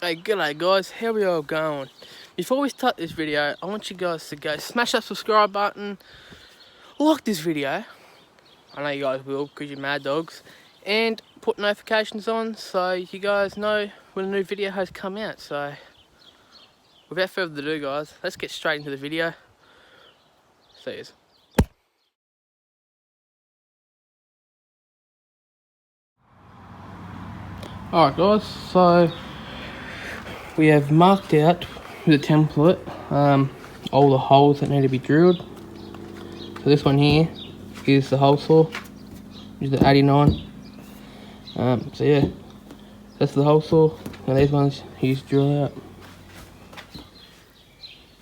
Hey, g'day guys, how are you all going? Before we start this video, I want you guys to go smash that subscribe button, like this video, I know you guys will because you're mad dogs, and put notifications on so you guys know when a new video has come out. So without further ado guys, let's get straight into the video. See yous. Alright guys, so we have marked out with a template all the holes that need to be drilled. So this one here is the hole saw, which is the 89. So yeah, that's the hole saw, and these ones you just drill out.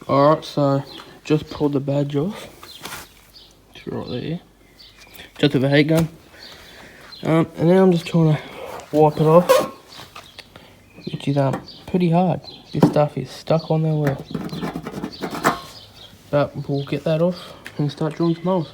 Alright, so just pulled the badge off. It's right there. Just with a heat gun. And now I'm just trying to wipe it off, which is pretty hard. This stuff is stuck on there well. But we'll get that off and start drilling some holes.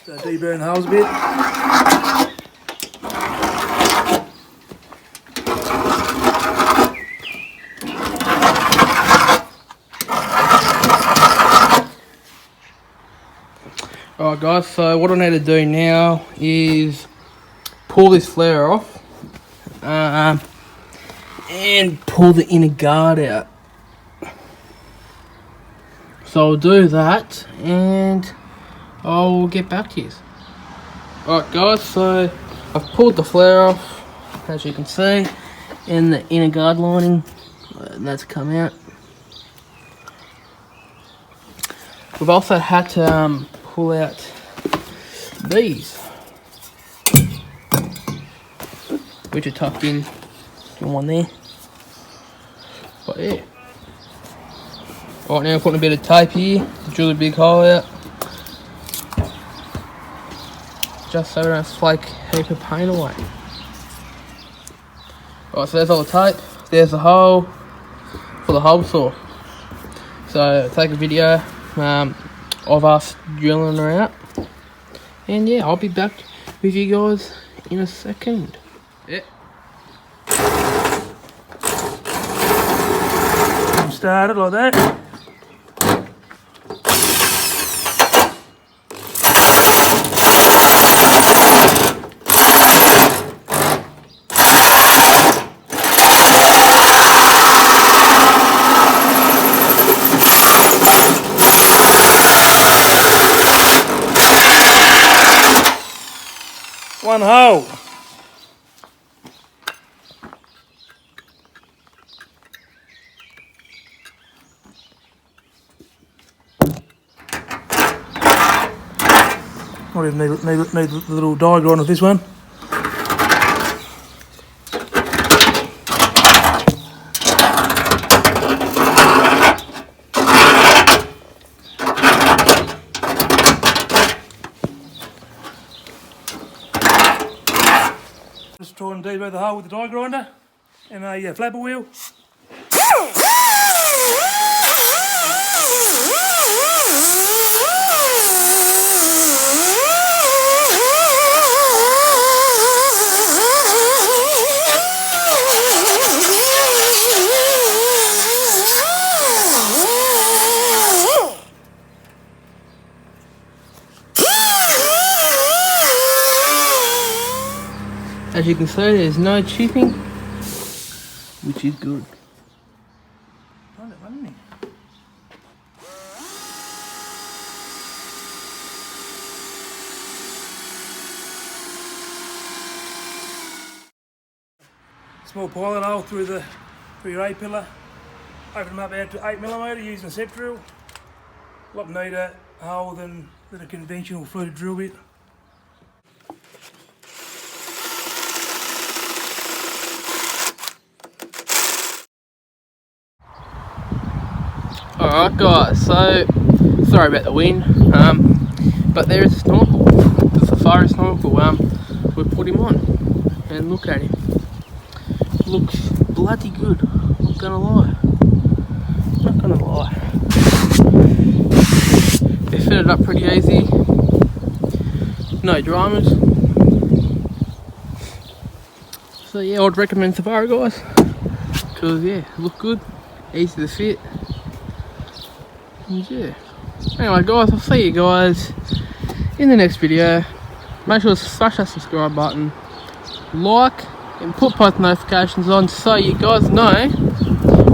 So deburring the holes a bit. Alright guys, so what I need to do now is pull this flare off and pull the inner guard out. So I'll do that and I'll get back to you. Alright guys, so I've pulled the flare off, as you can see, and the inner guard lining, that's come out. We've also had to pull out these, which are tucked in one there. But yeah. Right now I'm putting a bit of tape here to drill a big hole out, just so we don't flake a heap of paint away. Right, so there's all the tape, there's the hole for the hole saw. So take a video of us drilling her out, and yeah, I'll be back with you guys in a second. Yeah. Started like that. One hole. Might even need the little die grind of this one. try and debug the hole with the die grinder and a flapper wheel. As you can see, there's no chipping, which is good. Small pilot hole through your A-pillar. Open them up out to 8mm using a set drill. A lot neater hole than a conventional fluted drill bit. Alright guys, so sorry about the wind, but there is a snorkel, the safari snorkel. We put him on and look at him. Looks bloody good, not gonna lie. They fit it up pretty easy, no dramas. So yeah, I'd recommend Safari guys, because yeah, look good, easy to fit. And yeah. Anyway guys, I'll see you guys in the next video. Make sure to smash that subscribe button, like, and put post notifications on so you guys know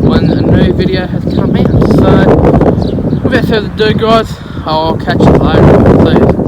when a new video has come out. So without further ado guys, I'll catch you later. See you.